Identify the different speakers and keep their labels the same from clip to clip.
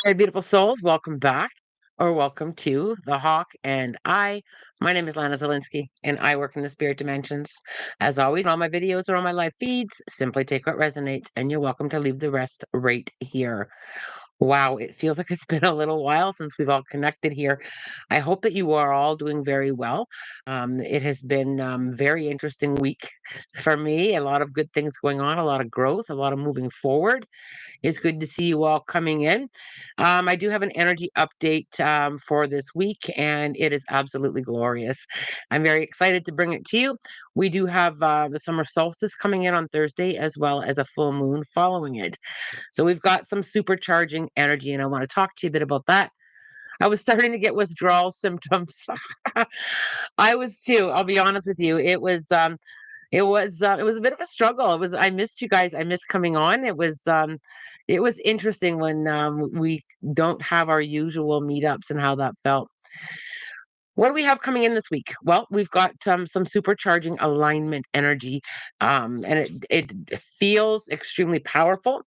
Speaker 1: Hi, beautiful souls. Welcome back or welcome to The Hawk and I. My name is Lana Zelinsky and I work in the spirit dimensions. As always, all my videos are on my live feeds. Simply take what resonates and you're welcome to leave the rest right here. Wow, it feels like it's been a little while since we've all connected here. I hope that you are all doing very well. It has been very interesting week for me. A lot of good things going on, a lot of growth, a lot of moving forward. It's good to see you all coming in. I do have an energy update for this week, and it is absolutely glorious. I'm very excited to bring it to you. We do have the summer solstice coming in on Thursday, as well as a full moon following it. So we've got some supercharging energy, and I want to talk to you a bit about that. I was starting to get withdrawal symptoms. I was too. I'll be honest with you. It was a bit of a struggle. I missed you guys. I missed coming on. It was interesting when we don't have our usual meetups and how that felt. What do we have coming in this week? Well, we've got some supercharging alignment energy, and it feels extremely powerful.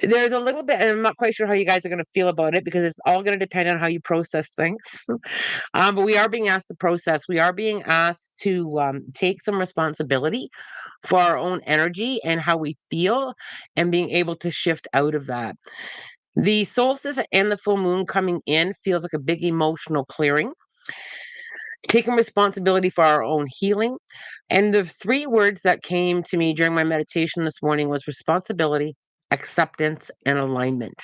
Speaker 1: There's a little bit, and I'm not quite sure how you guys are going to feel about it because it's all going to depend on how you process things. But we are being asked to process. We are being asked to take some responsibility for our own energy and how we feel, and being able to shift out of that. The solstice and the full moon coming in feels like a big emotional clearing, taking responsibility for our own healing. And the three words that came to me during my meditation this morning was responsibility, acceptance, and alignment.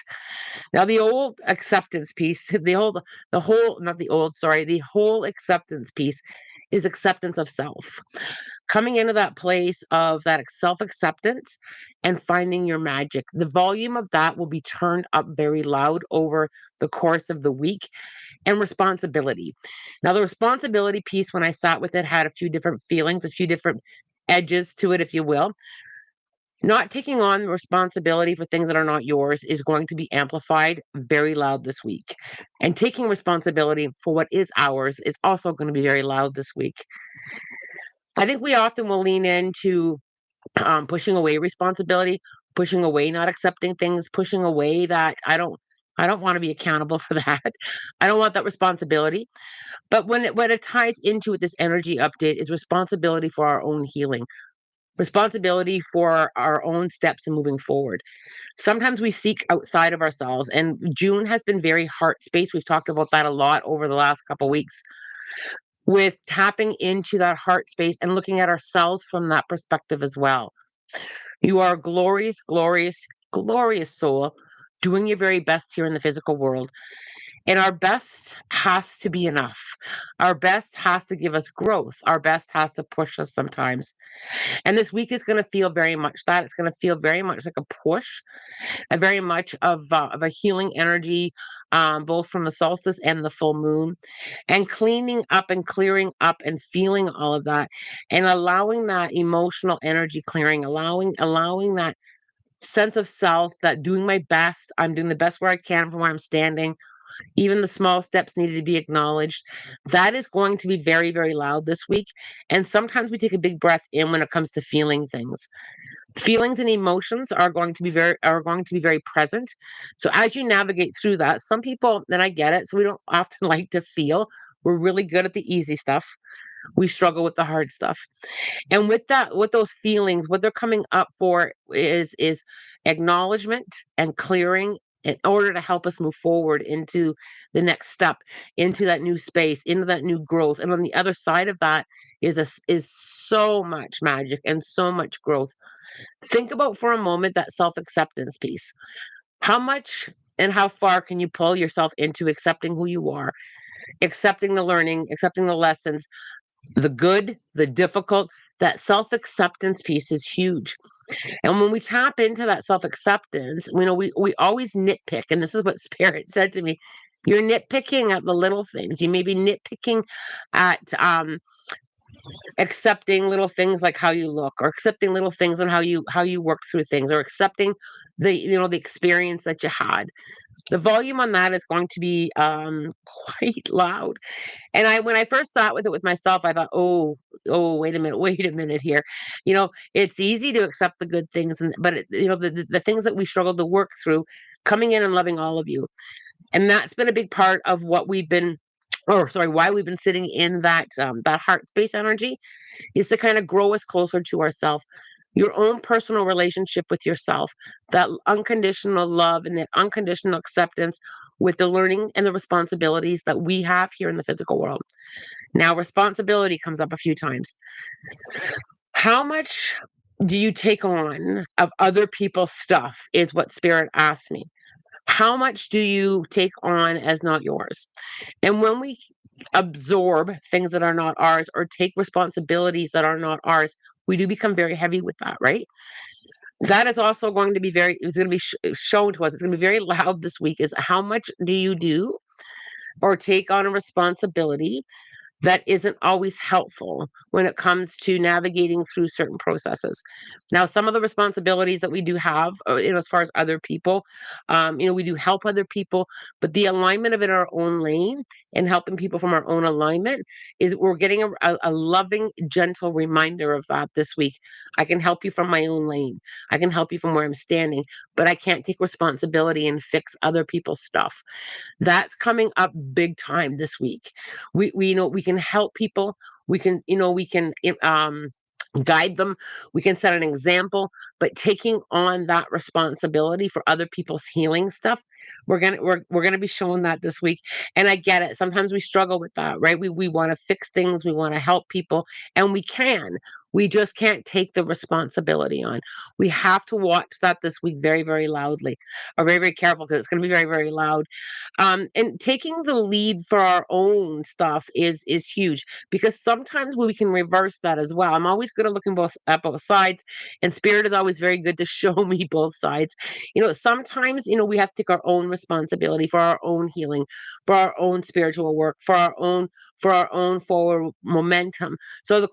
Speaker 1: Now, the old acceptance piece, the whole, not the old, sorry, the whole acceptance piece is acceptance of self. Coming into that place of that self acceptance and finding your magic. The volume of that will be turned up very loud over the course of the week, and responsibility. Now, the responsibility piece, when I sat with it, had a few different feelings, a few different edges to it, if you will. Not taking on responsibility for things that are not yours is going to be amplified very loud this week. And taking responsibility for what is ours is also going to be very loud this week. I think we often will lean into pushing away responsibility, pushing away not accepting things, pushing away that I don't want to be accountable for that. I don't want that responsibility. But when it ties into it, this energy update is responsibility for our own healing, responsibility for our own steps in moving forward. Sometimes we seek outside of ourselves, and June has been very heart space. We've talked about that a lot over the last couple weeks, with tapping into that heart space and looking at ourselves from that perspective as well. You are a glorious, glorious, glorious soul doing your very best here in the physical world. And our best has to be enough. Our best has to give us growth. Our best has to push us sometimes. And this week is going to feel very much that. It's going to feel very much like a push, a very much of a healing energy, both from the solstice and the full moon, and cleaning up and clearing up and feeling all of that, and allowing that emotional energy clearing, allowing that sense of self, that doing my best. I'm doing the best where I can from where I'm standing. Even the small steps needed to be acknowledged. That is going to be very, very loud this week. And sometimes we take a big breath in when it comes to feeling things. Feelings and emotions are going to be very present. So as you navigate through that, some people, and I get it, so we don't often like to feel. We're really good at the easy stuff. We struggle with the hard stuff. And with that, with those feelings, what they're coming up for is acknowledgement and clearing in order to help us move forward into the next step, into that new space, into that new growth. And on the other side of that is so much magic and so much growth. Think about for a moment that self-acceptance piece. How much and how far can you pull yourself into accepting who you are, accepting the learning, accepting the lessons, the good, the difficult? That self acceptance piece is huge. And when we tap into that self acceptance, we always nitpick. And this is what Spirit said to me. You're nitpicking at the little things. You may be nitpicking at accepting little things like how you look, or accepting little things on how you work through things, or accepting the experience that you had. The volume on that is going to be quite loud. And when I first sat with it with myself, I thought, oh, wait a minute here. It's easy to accept the good things, but the things that we struggle to work through coming in and loving all of you. And that's been a big part of what we've been, or sorry, why we've been sitting in that heart space energy, is to kind of grow us closer to ourselves, your own personal relationship with yourself, that unconditional love and that unconditional acceptance with the learning and the responsibilities that we have here in the physical world. Now, responsibility comes up a few times. How much do you take on of other people's stuff? Is what Spirit asked me. How much do you take on as not yours? And when we absorb things that are not ours or take responsibilities that are not ours, we do become very heavy with that, right? That is also going to be it's going to be shown to us. It's going to be very loud this week. Is how much do you do or take on a responsibility that isn't always helpful when it comes to navigating through certain processes. Now, some of the responsibilities that we do have, as far as other people, we do help other people, but the alignment of it in our own lane and helping people from our own alignment is we're getting a loving, gentle reminder of that this week. I can help you from my own lane. I can help you from where I'm standing, but I can't take responsibility and fix other people's stuff. That's coming up big time this week. We can help people. We can guide them. We can set an example, but taking on that responsibility for other people's healing stuff, we're gonna be showing that this week. And I get it. Sometimes we struggle with that, right? We want to fix things, we want to help people, and we can. We just can't take the responsibility on. We have to watch that this week very, very loudly, or very, very careful because it's going to be very, very loud. And taking the lead for our own stuff is huge, because sometimes we can reverse that as well. I'm always good at looking at both sides, and Spirit is always very good to show me both sides. Sometimes we have to take our own responsibility for our own healing, for our own spiritual work, for our own forward momentum. So the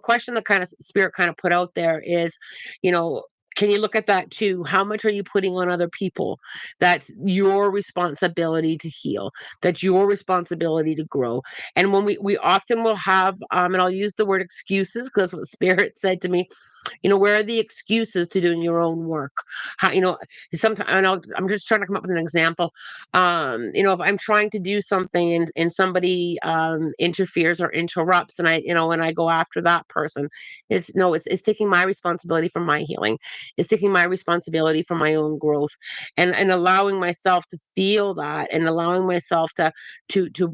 Speaker 1: question that kind of Spirit kind of put out there is, you know, can you look at that too? How much are you putting on other people? That's your responsibility to heal. That's your responsibility to grow. And when we often will have, and I'll use the word excuses because that's what Spirit said to me. Where are the excuses to doing your own work? How, sometimes, I'm just trying to come up with an example. If I'm trying to do something and somebody interferes or interrupts, and I go after that person, it's no, it's taking my responsibility for my healing. It's taking my responsibility for my own growth, and allowing myself to feel that, and allowing myself to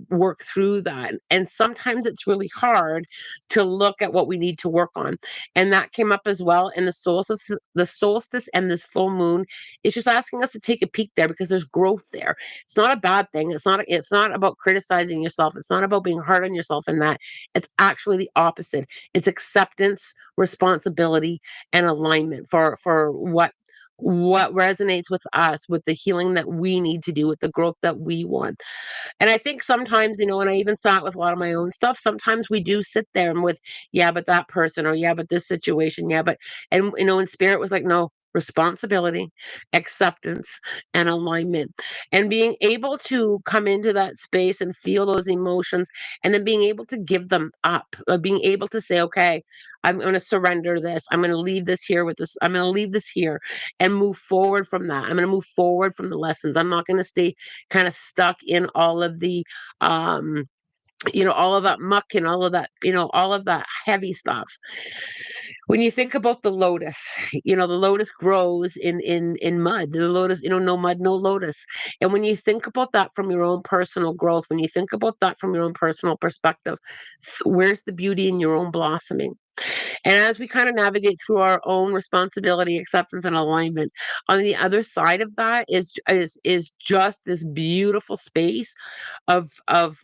Speaker 1: work through that. And sometimes it's really hard to look at what we need to work on, and that came up as well in the solstice and this full moon. It's just asking us to take a peek there because there's growth there. It's not a bad thing. It's not about criticizing yourself. It's not about being hard on yourself in that. It's actually the opposite. It's acceptance, responsibility, and alignment for what resonates with us, with the healing that we need to do, with the growth that we want. And I think sometimes, and I even saw it with a lot of my own stuff, sometimes we do sit there and with, yeah, but that person, or yeah, but this situation, yeah, but, and, and Spirit was like, no, responsibility, acceptance, and alignment. And being able to come into that space and feel those emotions, and then being able to give them up, being able to say, okay, I'm going to surrender this. I'm going to leave this here with this. I'm going to leave this here and move forward from that. I'm going to move forward from the lessons. I'm not going to stay kind of stuck in all of the all of that muck and all of that heavy stuff. When you think about the lotus, the lotus grows in mud. The lotus, no mud, no lotus. And when you think about that from your own personal growth, when you think about that from your own personal perspective, where's the beauty in your own blossoming? And as we kind of navigate through our own responsibility, acceptance, and alignment, on the other side of that is just this beautiful space of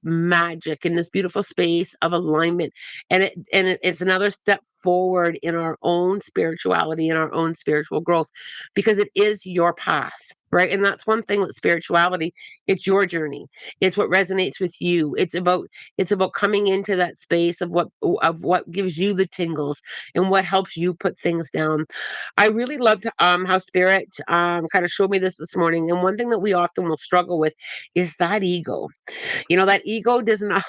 Speaker 1: magic, and this beautiful space of alignment. And it's another step forward in our own spirituality and our own spiritual growth, because it is your path. Right. And that's one thing with spirituality. It's your journey. It's what resonates with you. It's about coming into that space of what gives you the tingles and what helps you put things down. I really loved how Spirit kind of showed me this morning. And one thing that we often will struggle with is that ego. That ego does not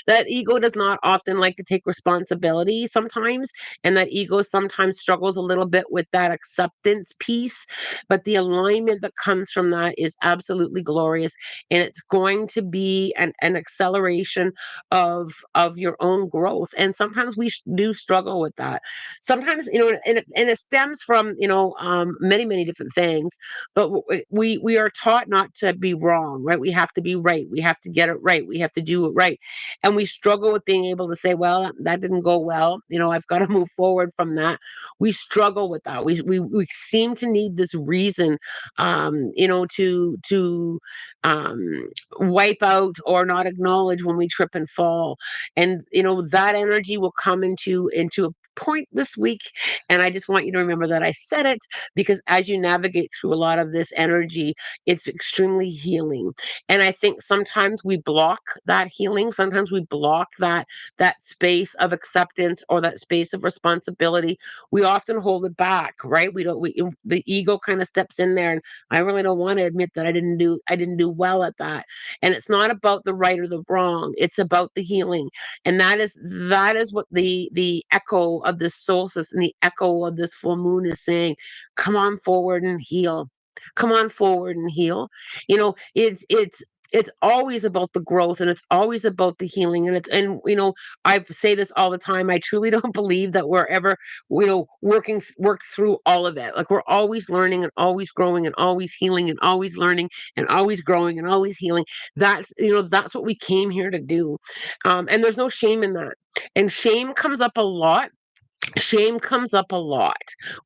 Speaker 1: that ego does not often like to take responsibility sometimes, and that ego sometimes struggles a little bit with that acceptance piece. But the alignment that comes from that is absolutely glorious, and it's going to be an acceleration of your own growth. And sometimes we do struggle with that. Sometimes, and it stems from, many different things, but we are taught not to be wrong, right? We have to be right. We have to get it right. We have to do it right. And we struggle with being able to say, well, that didn't go well. I've got to move forward from that. We struggle with that. We seem to need this reason, to wipe out or not acknowledge when we trip and fall. And that energy will come into a point this week. And I just want you to remember that I said it, because as you navigate through a lot of this energy, it's extremely healing. And I think sometimes we block that healing. Sometimes we block that space of acceptance or that space of responsibility. We often hold it back, right? We don't we The ego kind of steps in there, and I really don't want to admit that I didn't do well at that. And it's not about the right or the wrong. It's about the healing. And that is what the echo of this solstice and the echo of this full moon is saying. Come on forward and heal. Come on forward and heal. It's always about the growth, and it's always about the healing, and I say this all the time. I truly don't believe that we're ever work through all of it. Like, we're always learning and always growing and always healing and always learning and always growing and always healing. That's what we came here to do. And there's no shame in that. And shame comes up a lot,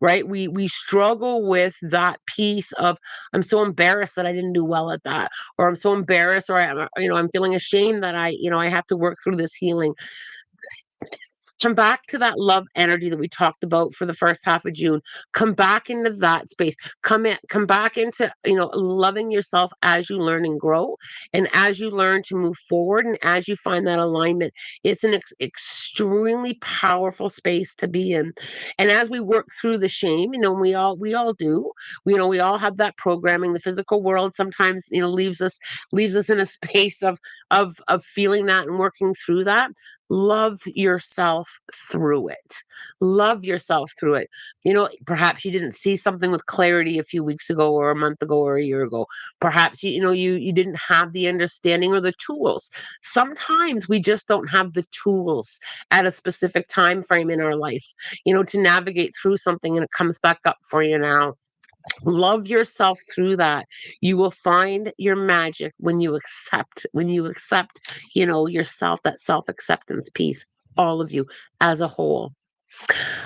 Speaker 1: right? We struggle with that piece of, I'm so embarrassed that I didn't do well at that, or I'm so embarrassed, or I'm feeling ashamed that I have to work through this healing. Come back to that love energy that we talked about for the first half of June. Come back into that space. Come back into, loving yourself as you learn and grow, and as you learn to move forward, and as you find that alignment. It's an extremely powerful space to be in. And as we work through the shame, we all do. We all have that programming. The physical world sometimes, leaves us in a space of feeling that and working through that. Love yourself through it. Love yourself through it. Perhaps you didn't see something with clarity a few weeks ago or a month ago or a year ago. Perhaps you didn't have the understanding or the tools. Sometimes we just don't have the tools at a specific time frame in our life, to navigate through something, and it comes back up for you now. Love yourself through that. You will find your magic when you accept, yourself, that self-acceptance piece, all of you as a whole.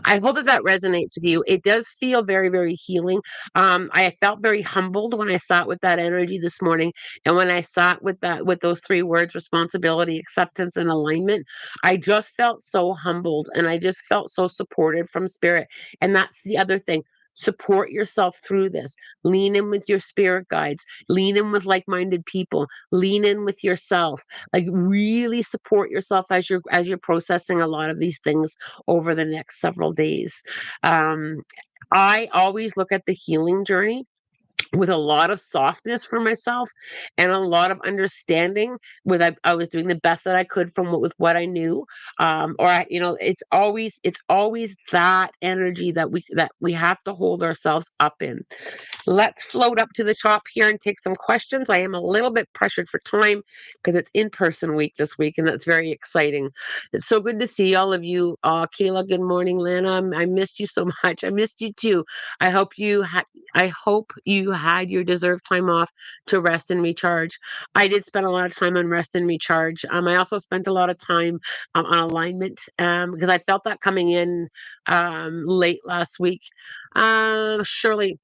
Speaker 1: I hope that that resonates with you. It does feel very, very healing. I felt very humbled when I sat with that energy this morning, and when I sat with those three words: responsibility, acceptance, and alignment. I just felt so humbled, and I just felt so supported from spirit. And that's the other thing. Support yourself through this. Lean in with your spirit guides. Lean in with like-minded people. Lean in with yourself. Like, really support yourself as you're processing a lot of these things over the next several days. Um, I always look at the healing journey with a lot of softness for myself and a lot of understanding. I was doing the best that I could with what I knew. It's always that energy that we have to hold ourselves up in. Let's float up to the top here and take some questions. I am a little bit pressured for time because it's in-person week this week, and that's very exciting. It's so good to see all of you. Kayla, good morning. Lana, I missed you so much. I missed you too. I hope you had your deserved time off to rest and recharge. I did spend a lot of time on rest and recharge. I also spent a lot of time on alignment, because I felt that coming in late last week. Shirley,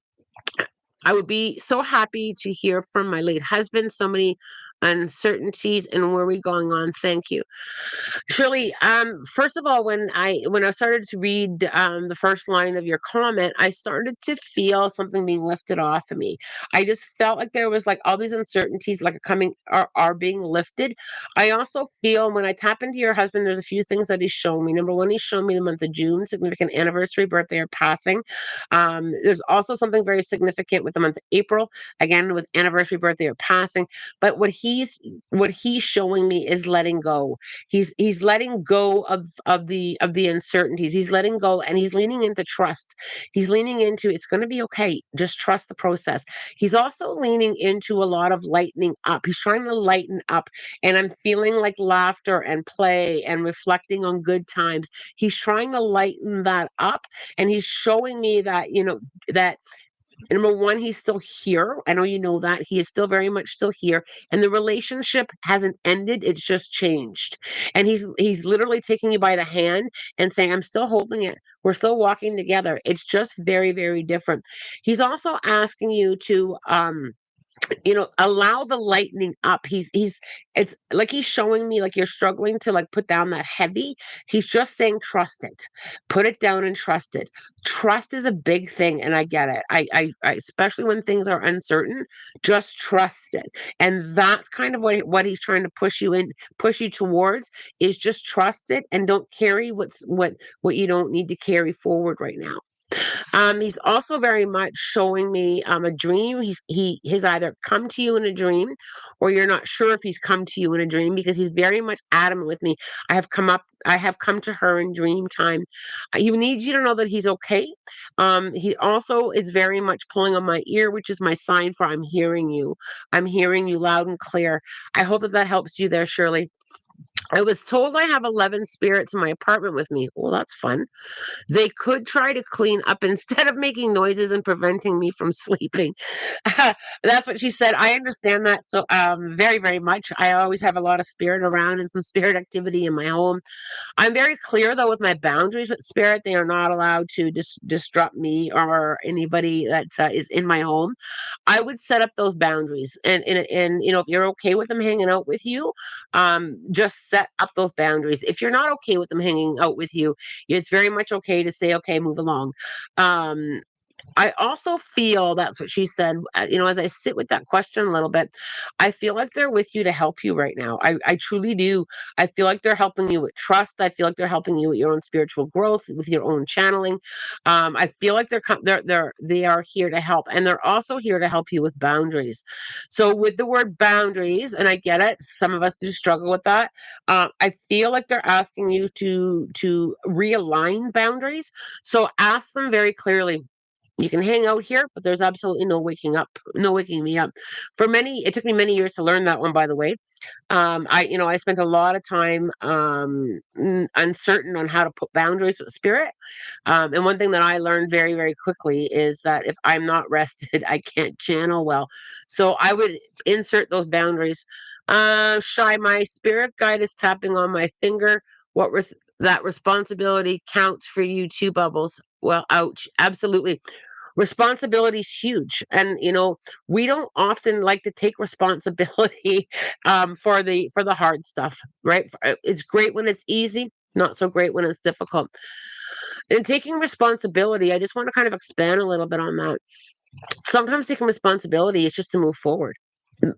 Speaker 1: I would be so happy to hear from my late husband. So many uncertainties, and where are we going on? Thank you. Shirley, first of all, when I started to read the first line of your comment, I started to feel something being lifted off of me. I just felt like there was like all these uncertainties like are being lifted. I also feel when I tap into your husband, there's a few things that he's shown me. Number one, he's shown me the month of June, significant anniversary, birthday, or passing. There's also something very significant with the month of April, again with anniversary, birthday, or passing. But what he what he's showing me is letting go. He's letting go of the uncertainties. He's letting go, and he's leaning into trust. He's leaning into, it's going to be okay. Just trust the process. He's also leaning into a lot of lightening up. He's trying to lighten up, and I'm feeling like laughter and play and reflecting on good times. He's trying to lighten that up, and he's showing me that, that number one, he's still here. I know you know that. He is still very much still here. And the relationship hasn't ended. It's just changed. And he's literally taking you by the hand and saying, I'm still holding it. We're still walking together. It's just very, very different. He's also asking you to allow the lightening up. He's It's like he's showing me like you're struggling to like put down that heavy. He's just saying trust it. Put it down and trust it. Trust is a big thing, and I get it. I especially when things are uncertain, just trust it. And that's kind of what he's trying to push you towards, is just trust it and don't carry what you don't need to carry forward right now. He's also very much showing me a dream. He has either come to you in a dream, or you're not sure if he's come to you in a dream, because he's very much adamant with me. I have come to her in dream time. He needs you to know that he's okay. He also is very much pulling on my ear, which is my sign for I'm hearing you. I'm hearing you loud and clear. I hope that helps you there, Shirley. I was told I have 11 spirits in my apartment with me. Well, that's fun. They could try to clean up instead of making noises and preventing me from sleeping. That's what she said. I understand that so very, very much. I always have a lot of spirit around and some spirit activity in my home. I'm very clear though with my boundaries with spirit. They are not allowed to disrupt me or anybody that is in my home. I would set up those boundaries, and if you're okay with them hanging out with you, just set up those boundaries. If you're not okay with them hanging out with you, it's very much okay to say, okay, move along. Um, I also feel that's what she said. As I sit with that question a little bit, I feel like they're with you to help you right now. I truly do. I feel like they're helping you with trust. I feel like they're helping you with your own spiritual growth, with your own channeling. I feel like they are here to help, and they're also here to help you with boundaries. So with the word boundaries, and I get it, some of us do struggle with that. I feel like they're asking you to realign boundaries. So ask them very clearly, you can hang out here, but there's absolutely no waking me up. It took me many years to learn that one, by the way. I spent a lot of time uncertain on how to put boundaries with spirit. And one thing that I learned very, very quickly is that if I'm not rested, I can't channel well. So I would insert those boundaries. Shy, my spirit guide is tapping on my finger. That responsibility counts for you too, Bubbles. Well, ouch. Absolutely. Responsibility is huge, and we don't often like to take responsibility for the hard stuff, right? It's great when it's easy, not so great when it's difficult. And taking responsibility, I just want to kind of expand a little bit on that. Sometimes taking responsibility is just to move forward,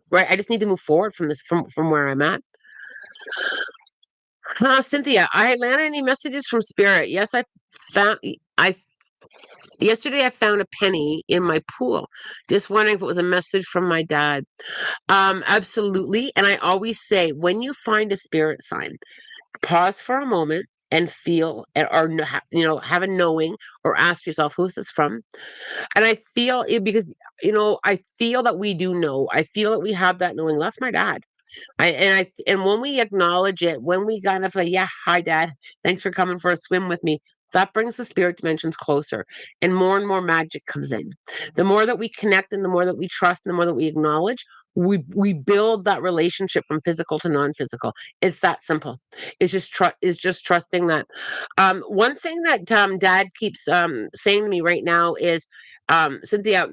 Speaker 1: right? I just need to move forward from where I'm at. Cynthia, I landed any messages from spirit? Yes, found I yesterday I found a penny in my pool. Just wondering if it was a message from my dad. Absolutely. And I always say, when you find a spirit sign, pause for a moment and feel, have a knowing, or ask yourself, who's this from? And I feel it because, I feel that we do know. I feel that we have that knowing. That's my dad. And when we acknowledge it, when we kind of say, yeah, hi dad, thanks for coming for a swim with me, that brings the spirit dimensions closer, and more magic comes in. The more that we connect, and the more that we trust, and the more that we acknowledge, we build that relationship from physical to non-physical. It's that simple. It's just trusting that. One thing that dad keeps saying to me right now is, Cynthia,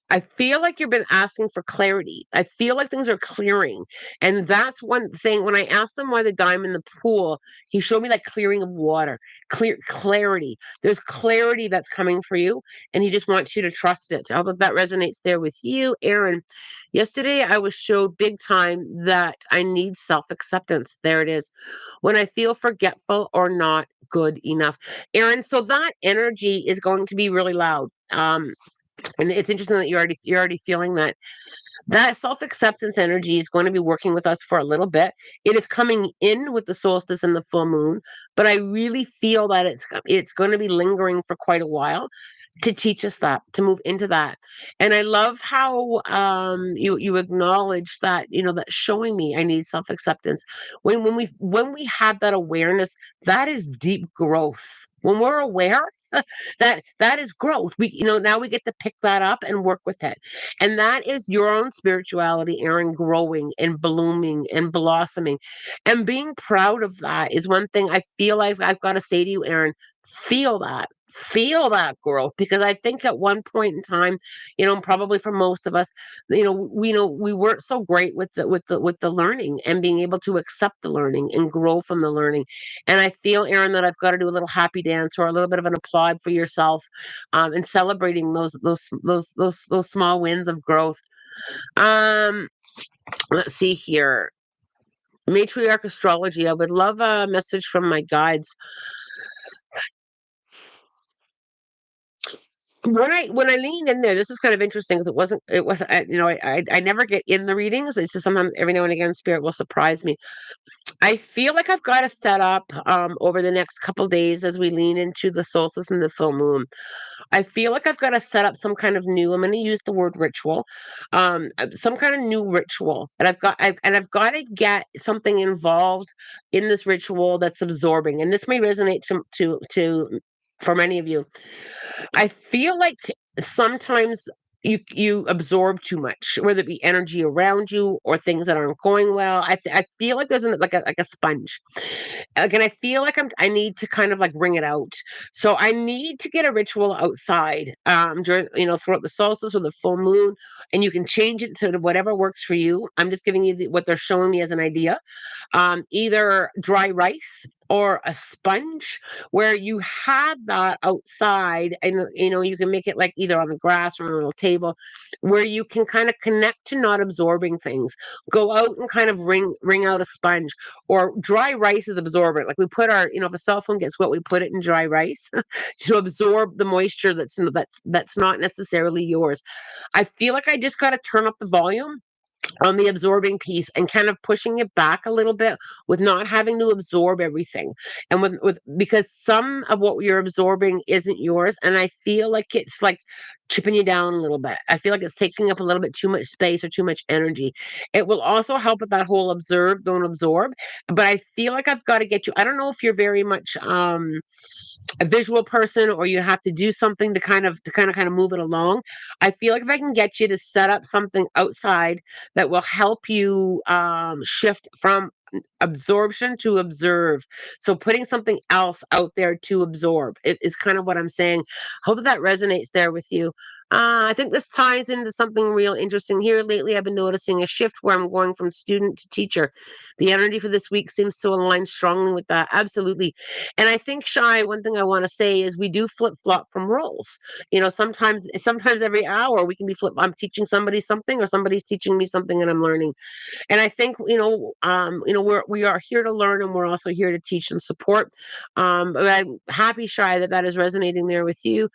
Speaker 1: I feel like you've been asking for clarity. I feel like things are clearing. And that's one thing. When I asked him why the dime in the pool, he showed me that clearing of water, clarity. There's clarity that's coming for you, and he just wants you to trust it. I hope that resonates there with you, Aaron. Yesterday, I was showed big time that I need self acceptance. There it is. When I feel forgetful or not good enough. Aaron, so that energy is going to be really loud. And it's interesting that you're already feeling that. That self-acceptance energy is going to be working with us for a little bit. It is coming in with the solstice and the full moon, but I really feel that it's going to be lingering for quite a while to teach us that, to move into that. And I love how you acknowledge that, that showing me I need self-acceptance. When we have that awareness, that is deep growth. When we're aware, that is growth. Now we get to pick that up and work with it. And that is your own spirituality, Erin, growing and blooming and blossoming. And being proud of that is one thing I feel like I've got to say to you, Erin. Feel that. Feel that growth, because I think at one point in time, probably for most of us, we weren't so great with the learning and being able to accept the learning and grow from the learning. And I feel, Erin, that I've got to do a little happy dance or a little bit of an applaud for yourself, and celebrating those small wins of growth. Um, let's see here. Matriarch astrology. I would love a message from my guides. When I leaned in there, this is kind of interesting because it wasn't I never get in the readings. It's just sometimes every now and again spirit will surprise me. I feel like I've got to set up over the next couple days as we lean into the solstice and the full moon. I feel like I've got to set up some kind of new. I'm going to use the word ritual, some kind of new ritual, and I've got to get something involved in this ritual that's absorbing. And this may resonate to for many of you. I feel like sometimes you absorb too much, whether it be energy around you or things that aren't going well. I feel like there's like a sponge. Again, I feel like I need to kind of like wring it out. So I need to get a ritual outside during throughout the solstice or the full moon, and you can change it to whatever works for you. I'm just giving you what they're showing me as an idea. Either dry rice or a sponge where you have that outside, and you can make it like either on the grass or on a little table where you can kind of connect to not absorbing things. Go out and kind of wring out a sponge, or dry rice is absorbent. Like we put our, if a cell phone gets wet, we put it in dry rice to absorb the moisture that's not necessarily yours. I feel like I just got to turn up the volume on the absorbing piece and kind of pushing it back a little bit with not having to absorb everything, and with because some of what you're absorbing isn't yours, and I feel like it's like chipping you down a little bit. I feel like it's taking up a little bit too much space or too much energy. It will also help with that whole observe don't absorb, but I feel like I've got to get you. I don't know if you're very much a visual person or you have to do something to kind of move it along. I feel like if I can get you to set up something outside that will help you shift from absorption to observe. So putting something else out there to absorb it is kind of what I'm saying. Hope that resonates there with you. I think this ties into something real interesting here. Lately, I've been noticing a shift where I'm going from student to teacher. The energy for this week seems to align strongly with that. Absolutely. And I think, Shy, one thing I want to say is we do flip flop from roles. Sometimes every hour we can be flip. I'm teaching somebody something, or somebody's teaching me something, and I'm learning. And I think we are here to learn, and we're also here to teach and support. But I'm happy, Shy, that is resonating there with you.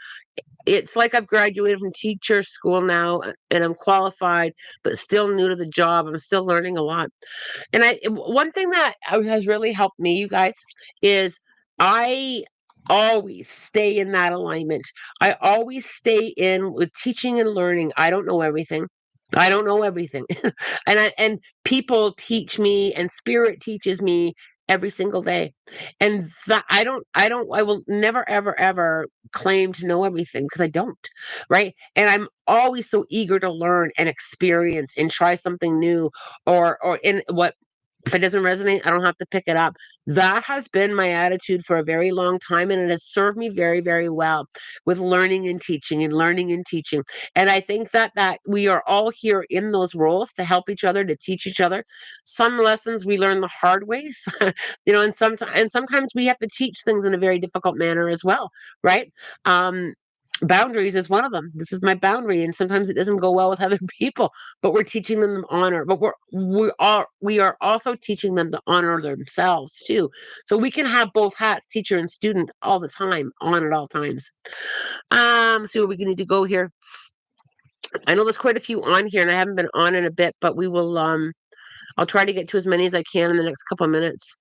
Speaker 1: It's like I've graduated from teacher school now, and I'm qualified, but still new to the job. I'm still learning a lot. And one thing that has really helped me, you guys, is I always stay in that alignment. I always stay in with teaching and learning. I don't know everything. I don't know everything. And people teach me, and spirit teaches me every single day. And that I will never ever ever claim to know everything, because I don't. Right? And I'm always so eager to learn and experience and try something new, or in what if it doesn't resonate, I don't have to pick it up. That has been my attitude for a very long time, and it has served me very, very well with learning and teaching and learning and teaching. And I think that we are all here in those roles to help each other, to teach each other. Some lessons we learn the hard ways, and sometimes we have to teach things in a very difficult manner as well, right? Um, Boundaries is one of them. This is my boundary, and sometimes it doesn't go well with other people, but we're teaching them honor. But we are also teaching them to honor themselves too. So we can have both hats, teacher and student, all the time, on at all times. See where we need to go here. I know there's quite a few on here, and I haven't been on in a bit, but we will. I'll try to get to as many as I can in the next couple of minutes.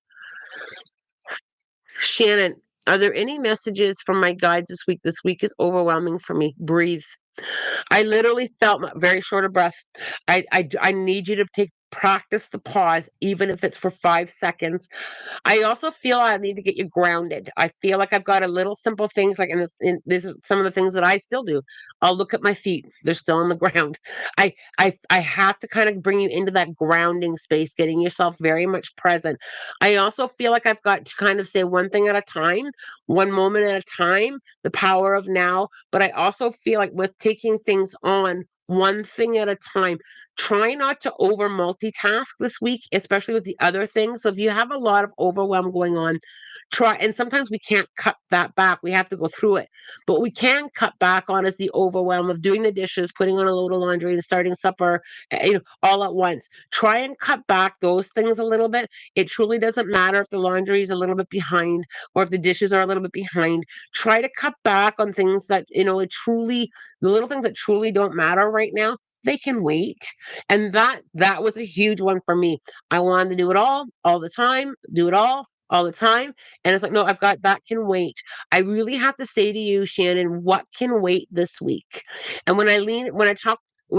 Speaker 1: Shannon, are there any messages from my guides this week? This week is overwhelming for me. Breathe. I literally felt very short of breath. I need you to practice the pause, even if it's for 5 seconds. I also feel I need to get you grounded. I feel like I've got a little simple things like this is some of the things that I still do. I'll look at my feet; they're still on the ground. I have to kind of bring you into that grounding space, getting yourself very much present. I also feel like I've got to kind of say one thing at a time, one moment at a time, the power of now. But I also feel like with taking things on one thing at a time, try not to over multitask this week, especially with the other things. So if you have a lot of overwhelm going on, try, and sometimes we can't cut that back. We have to go through it. But what we can cut back on is the overwhelm of doing the dishes, putting on a load of laundry and starting supper, all at once. Try and cut back those things a little bit. It truly doesn't matter if the laundry is a little bit behind or if the dishes are a little bit behind. Try to cut back on things that, it truly, the little things that truly don't matter right now, they can wait. And that was a huge one for me. I wanted to do it all the time, do it all the time. And it's like, no, I've got that can wait. I really have to say to you, Shannon, what can wait this week? And when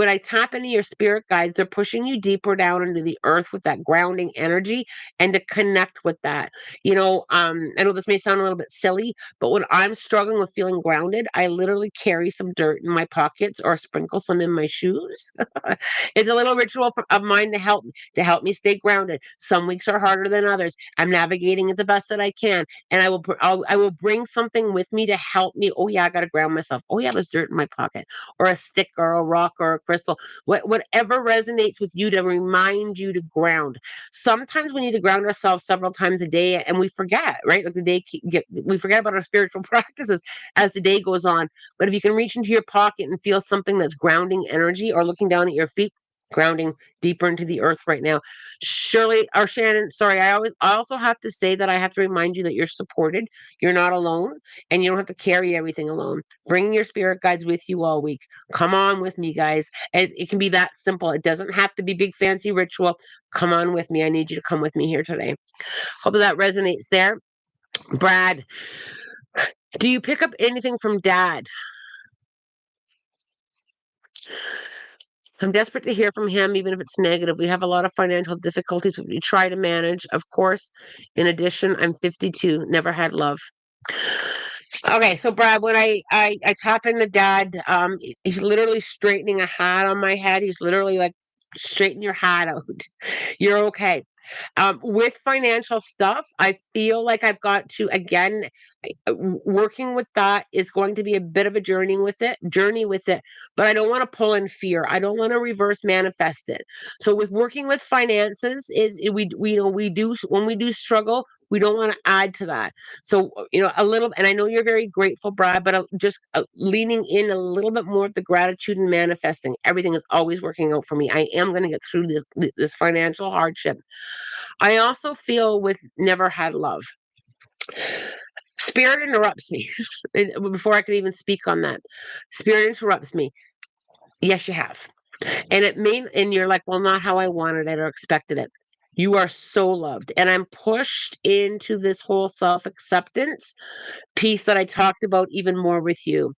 Speaker 1: I tap into your spirit guides, they're pushing you deeper down into the earth with that grounding energy and to connect with that. I know this may sound a little bit silly, but when I'm struggling with feeling grounded, I literally carry some dirt in my pockets or sprinkle some in my shoes. It's a little ritual of mine to help me stay grounded. Some weeks are harder than others. I'm navigating it the best that I can, and I will bring something with me to help me. Oh yeah, I got to ground myself. Oh yeah, there's dirt in my pocket, or a stick, or a rock, or a crystal. Whatever resonates with you to remind you to ground. Sometimes we need to ground ourselves several times a day, and we forget. Right, like we forget about our spiritual practices as the day goes on. But if you can reach into your pocket and feel something that's grounding energy, or looking down at your feet, grounding deeper into the earth right now. Shirley or Shannon, sorry, I also have to say that I have to remind you that you're supported, you're not alone, and you don't have to carry everything alone. Bring your spirit guides with you all week. Come on with me, guys. It can be that simple. It doesn't have to be big fancy ritual. Come on with me. I need you to come with me here today. Hope that resonates there. Brad, do you pick up anything from Dad? I'm desperate to hear from him, even if it's negative. We have a lot of financial difficulties which we try to manage, of course. In addition, I'm 52, never had love. Okay, so Brad, when I tap into Dad, he's literally straightening a hat on my head. He's literally like, straighten your hat out. You're okay. With financial stuff, I feel like I've got to again working with that is going to be a bit of a journey with it, but I don't want to pull in fear. I don't want to reverse manifest it. So with working with finances we do, when we do struggle, we don't want to add to that. So a little, and I know you're very grateful, Brad, but just leaning in a little bit more of the gratitude and manifesting. Everything is always working out for me. I am going to get through this financial hardship. I also feel with never had love. Spirit interrupts me before I could even speak on that. Spirit interrupts me. Yes, you have. And you're like, well, not how I wanted it or expected it. You are so loved. And I'm pushed into this whole self acceptance piece that I talked about even more with you.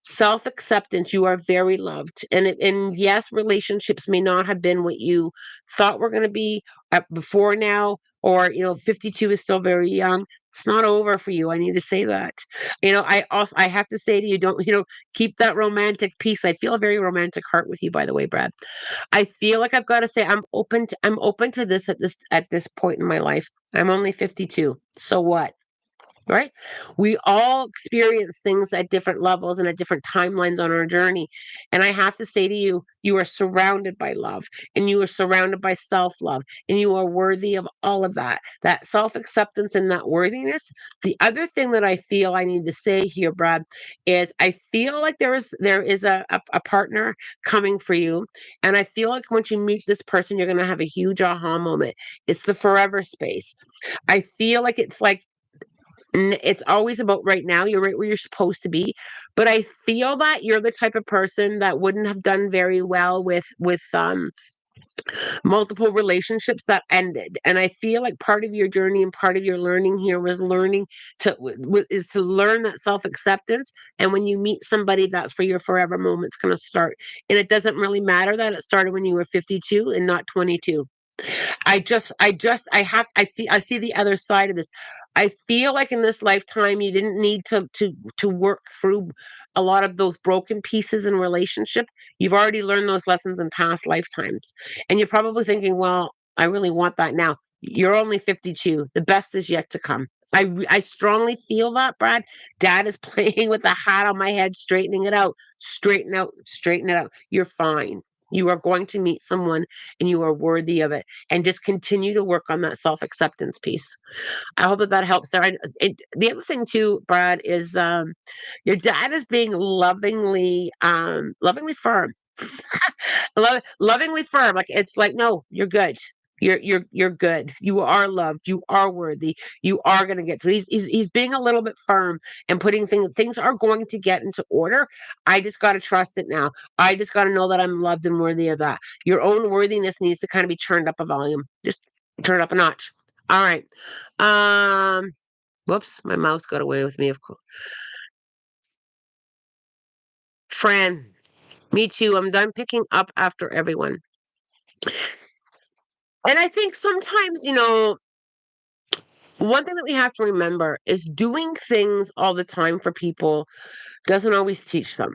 Speaker 1: Self acceptance, you are very loved. And yes, relationships may not have been what you thought were going to be before now, or 52 is still very young. It's not over for you. I need to say that. I have to say to you, don't, keep that romantic piece. I feel a very romantic heart with you, by the way, Brad. I feel like I've got to say I'm open to this at this point in my life. I'm only 52. So what? Right? We all experience things at different levels and at different timelines on our journey. And I have to say to you, you are surrounded by love, and you are surrounded by self love, and you are worthy of all of that self acceptance and that worthiness. The other thing that I feel I need to say here, Brad, is I feel like there is a partner coming for you. And I feel like once you meet this person, you're going to have a huge aha moment. It's the forever space. I feel like it's like It's always about right now. You're right where you're supposed to be. But I feel that you're the type of person that wouldn't have done very well with multiple relationships that ended. And I feel like part of your journey and part of your learning here was learning is to learn that self-acceptance. And when you meet somebody, that's where your forever moment's going to start. And it doesn't really matter that it started when you were 52 and not 22. I see the other side of this. I feel like in this lifetime you didn't need to work through a lot of those broken pieces in relationship. You've already learned those lessons in past lifetimes. And you're probably thinking, well, I really want that now. You're only 52. The best is yet to come. I strongly feel that, Brad. Dad is playing with the hat on my head, straightening it out. Straighten it out. You're fine. You are going to meet someone and you are worthy of it, and just continue to work on that self-acceptance piece. I hope that that helps there. The other thing too, Brad, is your dad is being lovingly firm. Lovingly firm. Like it's like, no, you're good. You're good. You are loved. You are worthy. You are going to get through. He's being a little bit firm and putting things are going to get into order. I just got to trust it now. I just got to know that I'm loved and worthy of that. Your own worthiness needs to kind of be turned up a volume. Just turn it up a notch. All right. Um. Whoops, my mouse got away with me. Of course, Fran. Me too. I'm done picking up after everyone. And I think sometimes, one thing that we have to remember is doing things all the time for people doesn't always teach them.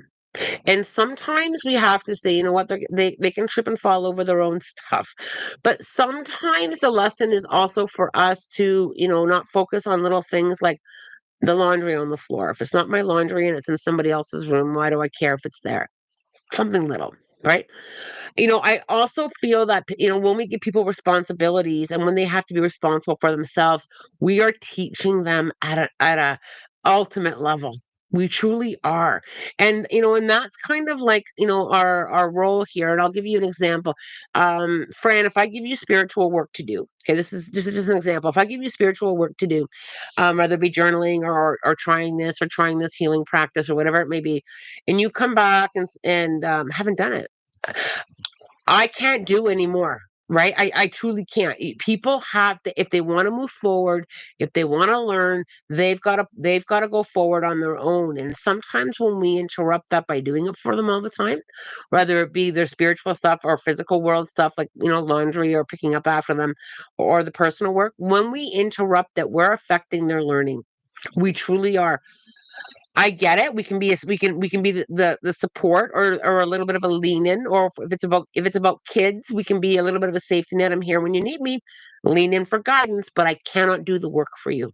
Speaker 1: And sometimes we have to say, you know what, they can trip and fall over their own stuff. But sometimes the lesson is also for us to, not focus on little things like the laundry on the floor. If it's not my laundry and it's in somebody else's room, why do I care if it's there? Something little, right? I also feel that, when we give people responsibilities and when they have to be responsible for themselves, we are teaching them at a ultimate level. We truly are. And that's kind of like, our role here. And I'll give you an example. Fran, if I give you spiritual work to do, okay, this is just an example. If I give you spiritual work to do, whether it be journaling or trying this healing practice or whatever it may be, and you come back and haven't done it, I can't do anymore. Right. I truly can't. People have to, if they want to move forward, if they want to learn, they've got to go forward on their own. And sometimes when we interrupt that by doing it for them all the time, whether it be their spiritual stuff or physical world stuff like, laundry or picking up after them or the personal work, when we interrupt that, we're affecting their learning. We truly are. I get it. We can be the support or a little bit of a lean in, or if it's about kids, we can be a little bit of a safety net. I'm here when you need me. Lean in for guidance, but I cannot do the work for you.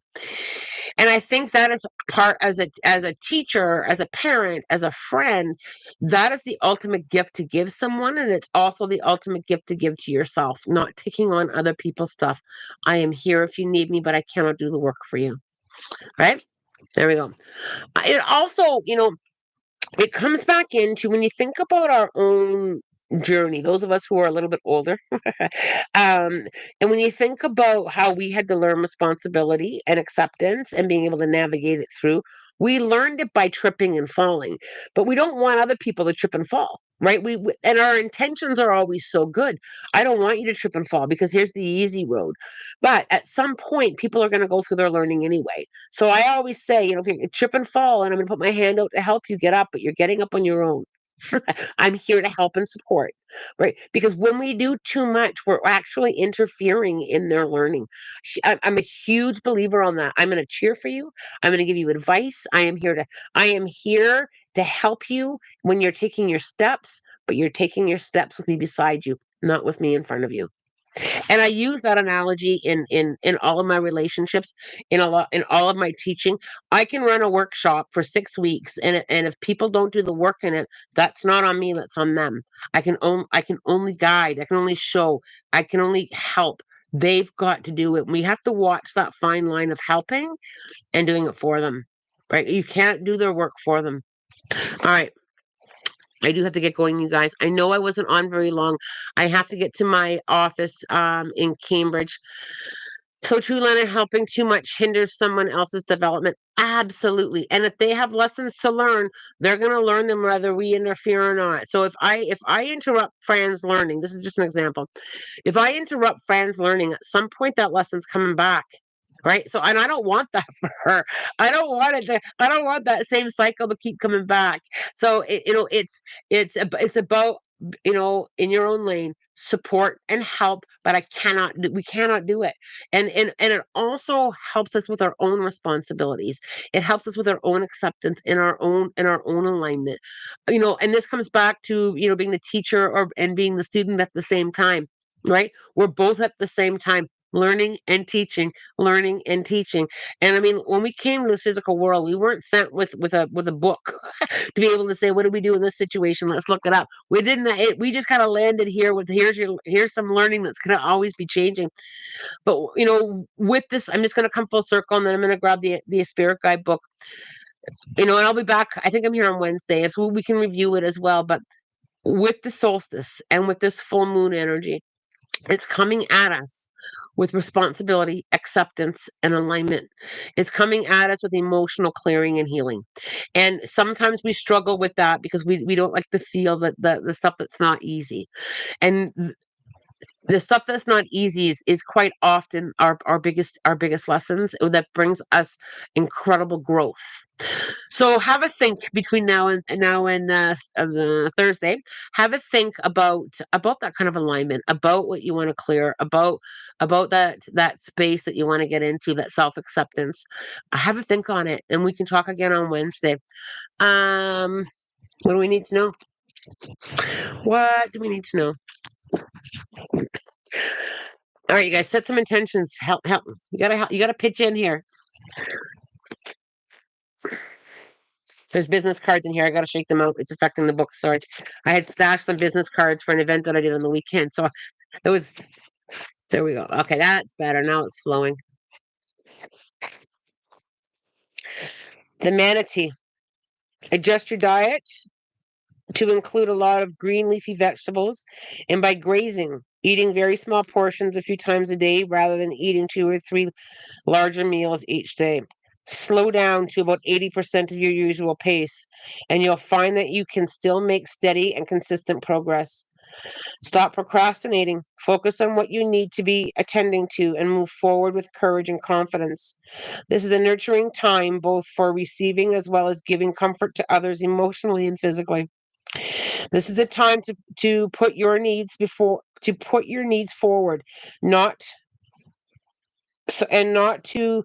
Speaker 1: And I think that is part as a teacher, as a parent, as a friend, that is the ultimate gift to give someone, and it's also the ultimate gift to give to yourself, not taking on other people's stuff. I am here if you need me, but I cannot do the work for you. Right? There we go. It also, it comes back into when you think about our own journey, those of us who are a little bit older, um, and when you think about how we had to learn responsibility and acceptance and being able to navigate it through, we learned it by tripping and falling, but we don't want other people to trip and fall. Right. And our intentions are always so good. I don't want you to trip and fall because here's the easy road. But at some point, people are going to go through their learning anyway. So I always say, if you trip and fall, and I'm going to put my hand out to help you get up, but you're getting up on your own. I'm here to help and support, right? Because when we do too much, we're actually interfering in their learning. I'm a huge believer on that. I'm going to cheer for you. I'm going to give you advice. I am here to help you when you're taking your steps, but you're taking your steps with me beside you, not with me in front of you. And I use that analogy in all of my relationships, in all of my teaching. I can run a workshop for 6 weeks, and if people don't do the work in it, that's not on me. That's on them. I can only guide. I can only show. I can only help. They've got to do it. We have to watch that fine line of helping and doing it for them. Right? You can't do their work for them. All right. I do have to get going, you guys. I know I wasn't on very long. I have to get to my office in Cambridge. So true, Lena, helping too much hinders someone else's development. Absolutely. And if they have lessons to learn, they're going to learn them whether we interfere or not. So if I interrupt Fran's learning, this is just an example. If I interrupt Fran's learning, at some point that lesson's coming back. Right. So and I don't want that for her. I don't want that same cycle to keep coming back. So it's about in your own lane, support and help, but we cannot do it. And it also helps us with our own responsibilities. It helps us with our own acceptance in our own alignment. And this comes back to, being the teacher and being the student at the same time, right? We're both at the same time learning and teaching, learning and teaching. And I mean, when we came to this physical world, we weren't sent with a book to be able to say, what do we do in this situation? Let's look it up. We didn't. We just kind of landed here with here's some learning that's going to always be changing. But with this, I'm just going to come full circle, and then I'm going to grab the Spirit Guide book. And I'll be back. I think I'm here on Wednesday, so we can review it as well. But with the solstice and with this full moon energy, it's coming at us with responsibility, acceptance, and alignment. It's coming at us with emotional clearing and healing. And sometimes we struggle with that because we don't like to feel that the stuff that's not easy. And the stuff that's not easy is quite often our biggest lessons that brings us incredible growth. So have a think between now and Thursday. Have a think about that kind of alignment, about what you want to clear, about that space that you want to get into, that self acceptance. Have a think on it, and we can talk again on Wednesday. What do we need to know? What do we need to know? All right, you guys, set some intentions. Help. You gotta pitch in here. There's business cards in here. I gotta shake them out. It's affecting the book. Sorry. I had stashed some business cards for an event that I did on the weekend. So it was there we go. Okay, that's better. Now it's flowing. The manatee. Adjust your diet to include a lot of green leafy vegetables, and by grazing, eating very small portions a few times a day rather than eating 2 or 3 larger meals each day. Slow down to about 80% of your usual pace, and you'll find that you can still make steady and consistent progress. Stop procrastinating. Focus on what you need to be attending to and move forward with courage and confidence. This is a nurturing time both for receiving as well as giving comfort to others emotionally and physically. This is a time to put your needs forward, not not to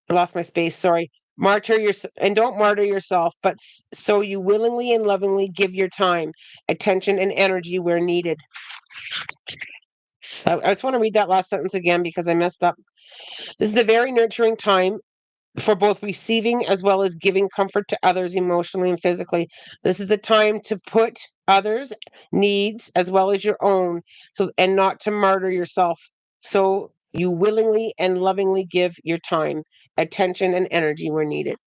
Speaker 1: I lost my space, sorry. Don't martyr yourself, but so you willingly and lovingly give your time, attention, and energy where needed. I just want to read that last sentence again because I messed up. This is a very nurturing time for both receiving as well as giving comfort to others emotionally and physically. This is the time to put others' needs as well as your own, and not to martyr yourself. So you willingly and lovingly give your time, attention, and energy where needed.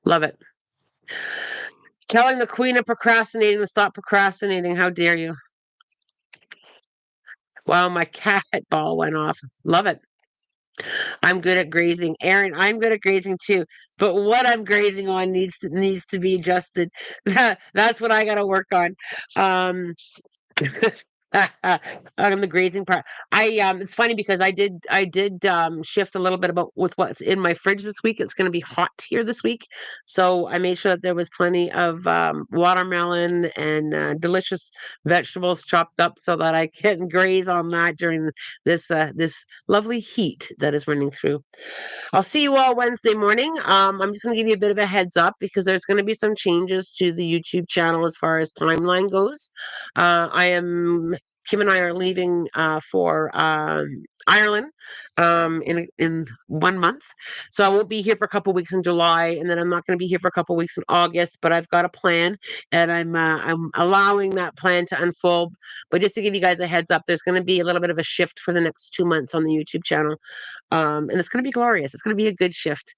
Speaker 1: Love it. Telling the queen of procrastinating to stop procrastinating. How dare you? Wow, my cat ball went off. Love it. I'm good at grazing. Aaron, I'm good at grazing too. But what I'm grazing on needs to be adjusted. That's what I got to work on. Um, on the grazing part. It's funny because I did shift a little bit about with what's in my fridge this week. It's going to be hot here this week, so I made sure that there was plenty of watermelon and delicious vegetables chopped up so that I can graze on that during this lovely heat that is running through. I'll see you all Wednesday morning. I'm just going to give you a bit of a heads up because there's going to be some changes to the YouTube channel as far as timeline goes. Kim and I are leaving for Ireland in 1 month, so I won't be here for a couple weeks in July, and then I'm not going to be here for a couple weeks in August. But I've got a plan, and I'm allowing that plan to unfold. But just to give you guys a heads up, there's going to be a little bit of a shift for the next 2 months on the YouTube channel. And it's going to be glorious. It's going to be a good shift.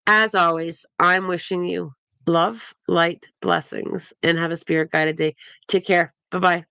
Speaker 1: As always, I'm wishing you love, light, blessings, and have a spirit guided day. Take care. Bye bye.